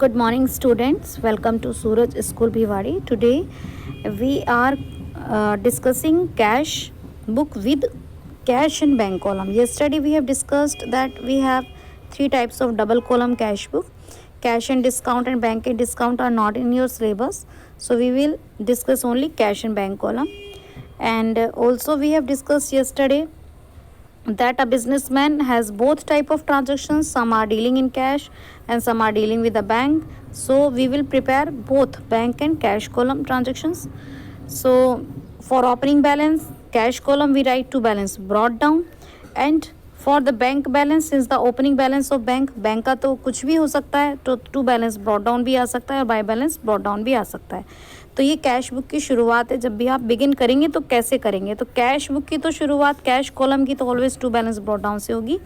Good morning, students. Welcome to Suraj School Bhiwadi. Today we are discussing cash book with cash and bank column. Yesterday we have discussed that we have three types of double column cash book. Cash and discount and bank and discount are not in your syllabus, so we will discuss only cash and bank column. And also we have discussed yesterday that a businessman has both type of transactions. Some are dealing in cash and some are dealing with a bank, so we will prepare both bank and cash column transactions. So for opening balance, cash column we write to balance brought down, and for the bank balance, since the opening balance of bank का तो कुछ भी हो सकता है, तो to balance brought down भी आ सकता है और बाय बैलेंस ब्रॉट डाउन भी आ सकता है. तो ये कैश बुक की शुरुआत है. जब भी आप बिगिन करेंगे तो कैसे करेंगे, तो कैश बुक की तो शुरुआत कैश कॉलम की तो always to balance brought down से होगी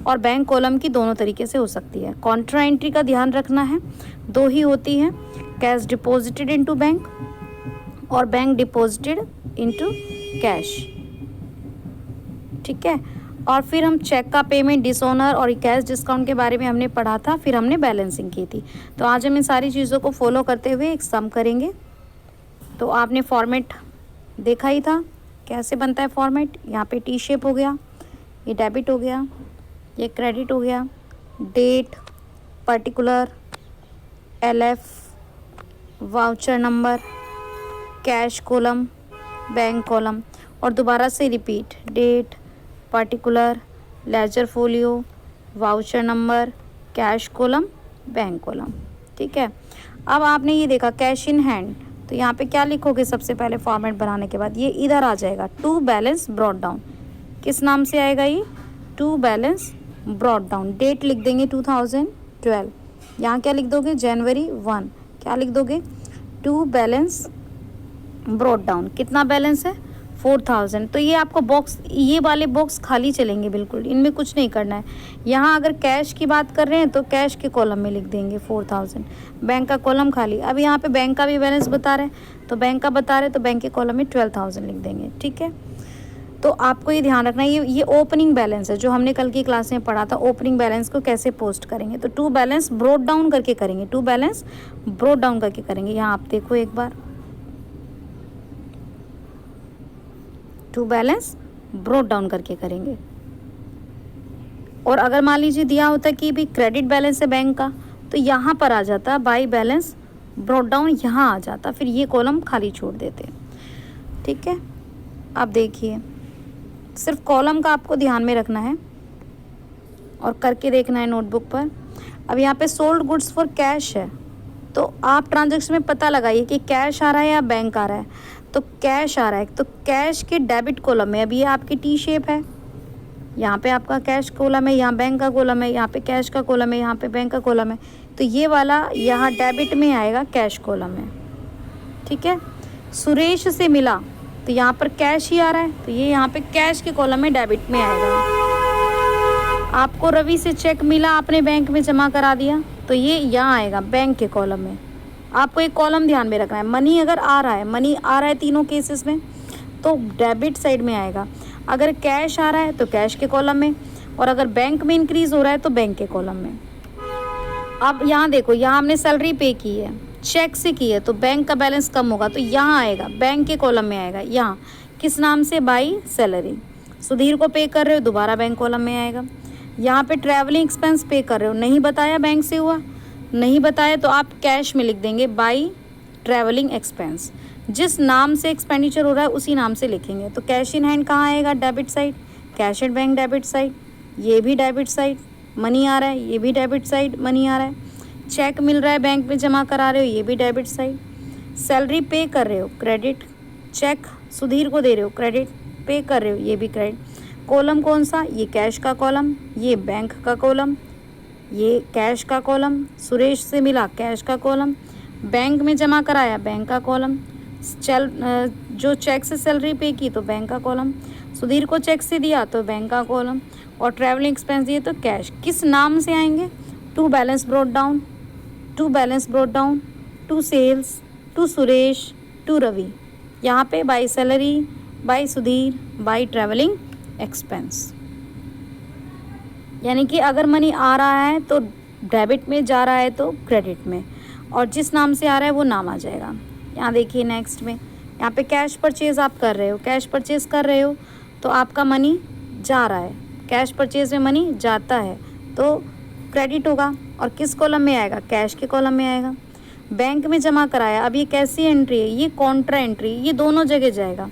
और बैंक कॉलम की दोनों तरीके से हो सकती है. कॉन्ट्रा एंट्री का ध्यान रखना है, दो ही होती है, कैश डिपॉजिटेड इनटू बैंक और बैंक डिपॉजिटेड इनटू कैश. ठीक है. और फिर हम चेक का पेमेंट, डिसऑनर और कैश डिस्काउंट के बारे में हमने पढ़ा था, फिर हमने बैलेंसिंग की थी. तो आज हम इन सारी चीज़ों को फॉलो करते हुए एक सम करेंगे. तो आपने फॉर्मेट देखा ही था कैसे बनता है फॉर्मेट. यहाँ पे टी शेप हो गया, ये डेबिट हो गया, ये क्रेडिट हो गया, date, particular, LF, voucher number, cash column, bank column, और दोबारा से repeat, date, particular, ledger folio, voucher number, cash column, bank column. ठीक है. अब आपने ये देखा कैश इन हैंड, तो यहाँ पे क्या लिखोगे सबसे पहले फॉर्मेट बनाने के बाद, ये इधर आ जाएगा टू बैलेंस ब्रॉट डाउन. किस नाम से आएगा ये, to balance brought down. Date लिख देंगे 2012. यहाँ क्या लिख दोगे, जनवरी 1. क्या लिख दोगे, टू बैलेंस ब्रॉट डाउन. कितना बैलेंस है, 4000. तो ये आपको बॉक्स, ये वाले बॉक्स खाली चलेंगे बिल्कुल, इनमें कुछ नहीं करना है. यहाँ अगर कैश की बात कर रहे हैं तो कैश के कॉलम में लिख देंगे 4000, बैंक का कॉलम खाली. अब यहाँ पे बैंक का भी बैलेंस बता रहे हैं, तो बैंक का बता रहे तो बैंक के कॉलम में 12000 लिख देंगे. ठीक है. तो आपको ये ध्यान रखना है, ये ओपनिंग बैलेंस है जो हमने कल की क्लास में पढ़ा था. ओपनिंग बैलेंस को कैसे पोस्ट करेंगे, तो टू बैलेंस ब्रोट डाउन करके करेंगे, टू बैलेंस ब्रोट डाउन करके करेंगे. यहाँ आप देखो एक बार, टू बैलेंस ब्रोट डाउन करके करेंगे. और अगर मान लीजिए दिया होता कि भी क्रेडिट बैलेंस है बैंक का, तो यहाँ पर आ जाता बाई बैलेंस ब्रोट डाउन, यहाँ आ जाता, फिर ये कॉलम खाली छोड़ देते. ठीक है. आप देखिए, सिर्फ कॉलम का आपको ध्यान में रखना है और करके देखना है नोटबुक पर. अब यहाँ पे सोल्ड गुड्स फॉर कैश है, तो आप ट्रांजैक्शन में पता लगाइए कि कैश आ रहा है या बैंक आ रहा है. तो कैश आ रहा है, तो कैश के डेबिट कॉलम में, अभी ये आपकी टी शेप है, यहाँ पे आपका कैश कॉलम है, यहाँ बैंक का कॉलम है, यहाँ पे कैश का कॉलम है, यहाँ पे बैंक का कॉलम है. तो ये वाला यहाँ डेबिट में आएगा, कैश कॉलम में. ठीक है. सुरेश से मिला, तो यहाँ पर कैश ही आ रहा है, तो ये यहाँ पे कैश के कॉलम में डेबिट में आएगा. आपको रवि से चेक मिला, आपने बैंक में जमा करा दिया, तो ये यहाँ आएगा बैंक के कॉलम में. आपको एक कॉलम ध्यान में रखना है, मनी अगर आ रहा है, मनी आ रहा है तीनों केसेस में, तो डेबिट साइड में आएगा. अगर कैश आ रहा है तो कैश के कॉलम में, और अगर बैंक में इंक्रीज हो रहा है तो बैंक के कॉलम में. अब यहाँ देखो, यहाँ हमने सैलरी पे की है, चेक से की है, तो बैंक का बैलेंस कम होगा, तो यहाँ आएगा बैंक के कॉलम में आएगा. यहाँ किस नाम से, बाई सैलरी. सुधीर को पे कर रहे हो, दोबारा बैंक कॉलम में आएगा. यहाँ पे ट्रैवलिंग एक्सपेंस पे कर रहे हो, नहीं बताया बैंक से हुआ, नहीं बताया तो आप कैश में लिख देंगे बाई ट्रैवलिंग एक्सपेंस. जिस नाम से एक्सपेंडिचर हो रहा है उसी नाम से लिखेंगे. तो कैश इन हैंड कहाँ आएगा, debit side. Cash at bank debit side, ये भी डेबिट साइड. मनी आ रहा है, ये भी डेबिट साइड, मनी आ रहा है. चेक मिल रहा है, बैंक में जमा करा रहे हो, ये भी डेबिट साइड. सैलरी पे कर रहे हो, क्रेडिट. चेक सुधीर को दे रहे हो, क्रेडिट. पे कर रहे हो, ये भी क्रेडिट. कॉलम कौन सा, ये कैश का कॉलम, ये बैंक का कॉलम, ये कैश का कॉलम. सुरेश से मिला, कैश का कॉलम. बैंक में जमा कराया, बैंक का कॉलम. जो चेक से सैलरी पे की तो बैंक का कॉलम. सुधीर को चेक से दिया तो बैंक का कॉलम. और ट्रैवलिंग एक्सपेंस दिए तो कैश. किस नाम से आएंगे, to balance brought down, to balance brought down, to sales, to Suresh, to Ravi. यहाँ पे by salary, by Sudhir, by travelling expense. यानी कि अगर मनी आ रहा है तो डेबिट में जा रहा है तो क्रेडिट में, और जिस नाम से आ रहा है वो नाम आ जाएगा। यहाँ देखिए नेक्स्ट में, यहाँ पे कैश परचेज़ आप कर रहे हो, कैश परचेज़ कर रहे हो तो आपका मनी जा रहा है, कैश परचेज़ में मनी जाता है तो क्रेडिट होगा। और किस कॉलम में आएगा? कैश के कॉलम में आएगा। बैंक में जमा कराया, अब ये कैसी एंट्री है? ये कॉन्ट्रा एंट्री, ये दोनों जगह जाएगा,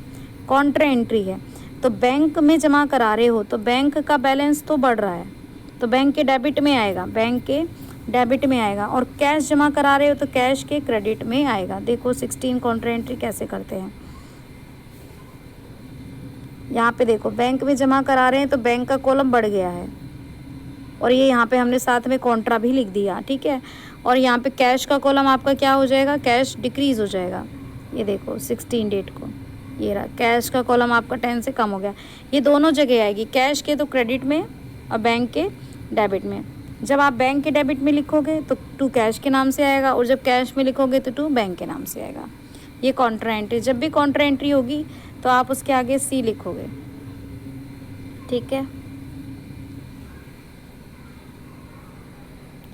कॉन्ट्रा एंट्री है। तो बैंक में जमा करा रहे हो तो बैंक का बैलेंस तो बढ़ रहा है तो बैंक के डेबिट में आएगा, बैंक के डेबिट में आएगा। और कैश जमा करा रहे हो तो कैश के क्रेडिट में आएगा। देखो 16 कॉन्ट्रा एंट्री कैसे करते हैं। यहाँ पे देखो बैंक में जमा करा रहे हैं तो बैंक का कॉलम बढ़ गया है, और ये यहाँ पे हमने साथ में कॉन्ट्रा भी लिख दिया, ठीक है। और यहाँ पे कैश का कॉलम आपका क्या हो जाएगा? कैश डिक्रीज़ हो जाएगा। ये देखो 16 डेट को ये रहा, कैश का कॉलम आपका 10 से कम हो गया। ये दोनों जगह आएगी, कैश के तो क्रेडिट में और बैंक के डेबिट में। जब आप बैंक के डेबिट में लिखोगे तो टू कैश के नाम से आएगा, और जब कैश में लिखोगे तो टू बैंक के नाम से आएगा। ये कॉन्ट्रा एंट्री, जब भी कॉन्ट्रा एंट्री होगी तो आप उसके आगे सी लिखोगे, ठीक है।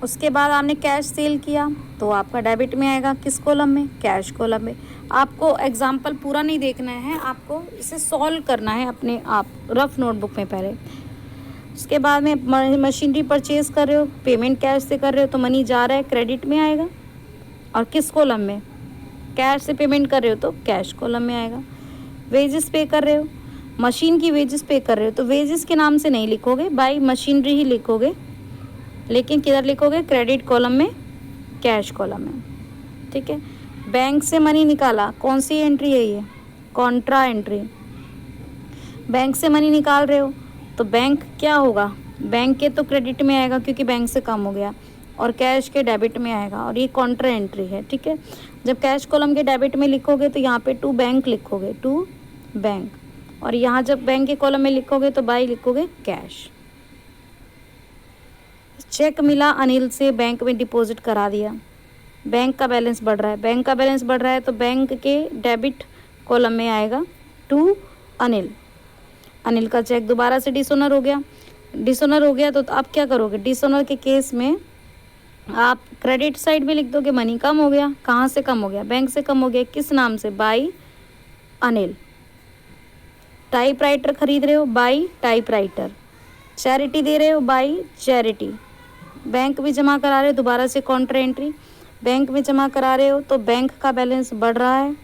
उसके बाद आपने कैश सेल किया तो आपका डेबिट में आएगा, किस कॉलम में? कैश कॉलम में। आपको एग्जाम्पल पूरा नहीं देखना है, आपको इसे सॉल्व करना है अपने आप रफ नोटबुक में पहले। उसके बाद में मशीनरी परचेज कर रहे हो, पेमेंट कैश से कर रहे हो तो मनी जा रहा है, क्रेडिट में आएगा। और किस कॉलम में? कैश से पेमेंट कर रहे हो तो कैश कॉलम में आएगा। वेजेस पे कर रहे हो, मशीन की वेजेस पे कर रहे हो तो वेजेस के नाम से नहीं लिखोगे, बाय मशीनरी ही लिखोगे, लेकिन किधर लिखोगे? क्रेडिट कॉलम में, कैश कॉलम में, ठीक है। बैंक से मनी निकाला, कौन सी एंट्री है ये? Contra entry. बैंक से मनी निकाल रहे हो तो बैंक क्या होगा? बैंक के तो क्रेडिट में आएगा क्योंकि बैंक से कम हो गया, और कैश के डेबिट में आएगा, और ये कॉन्ट्रा एंट्री है, ठीक है। जब कैश कॉलम के डेबिट में लिखोगे तो यहाँ पे टू बैंक लिखोगे, टू बैंक, और यहाँ जब बैंक के कॉलम में लिखोगे तो बाय लिखोगे कैश। चेक मिला अनिल से, बैंक में डिपॉजिट करा दिया, बैंक का बैलेंस बढ़ रहा है, बैंक का बैलेंस बढ़ रहा है तो बैंक के डेबिट कॉलम में आएगा टू अनिल। अनिल का चेक दोबारा से डिसऑनर हो गया, डिसऑनर हो गया तो आप क्या करोगे? डिसऑनर के केस में आप क्रेडिट साइड में लिख दोगे मनी कम हो गया। कहाँ से कम हो गया? बैंक से कम हो गया, किस नाम से? बाय अनिल। टाइपराइटर खरीद रहे हो, बाय टाइपराइटर। चैरिटी दे रहे हो, बाय चैरिटी। बैंक में जमा करा रहे हो, दोबारा से कॉन्ट्रा एंट्री, बैंक में जमा करा रहे हो तो बैंक का बैलेंस बढ़ रहा है,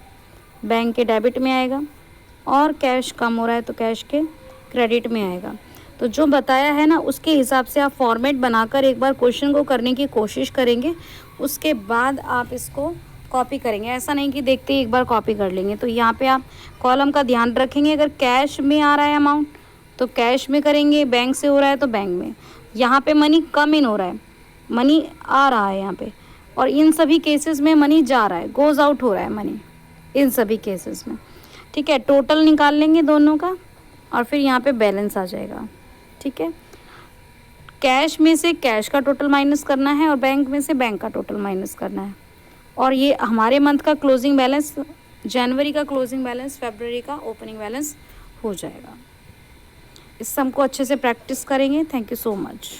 बैंक के डेबिट में आएगा, और कैश कम हो रहा है तो कैश के क्रेडिट में आएगा। तो जो बताया है ना उसके हिसाब से आप फॉर्मेट बनाकर एक बार क्वेश्चन को करने की कोशिश करेंगे, उसके बाद आप इसको कॉपी करेंगे। ऐसा नहीं कि देखते ही एक बार कॉपी कर लेंगे। तो यहाँ पे आप कॉलम का ध्यान रखेंगे, अगर कैश में आ रहा है अमाउंट तो कैश में करेंगे, बैंक से हो रहा है तो बैंक में। यहाँ पे मनी कम इन हो रहा है, मनी आ रहा है यहाँ पे, और इन सभी केसेस में मनी जा रहा है, गोज़ आउट हो रहा है मनी इन सभी केसेस में, ठीक है। टोटल निकाल लेंगे दोनों का और फिर यहाँ पे बैलेंस आ जाएगा, ठीक है। कैश में से कैश का टोटल माइनस करना है और बैंक में से बैंक का टोटल माइनस करना है, और ये हमारे मंथ का क्लोजिंग बैलेंस, जनवरी का क्लोजिंग बैलेंस, फरवरी का ओपनिंग बैलेंस हो जाएगा। इस सम को अच्छे से प्रैक्टिस करेंगे। Thank you so much.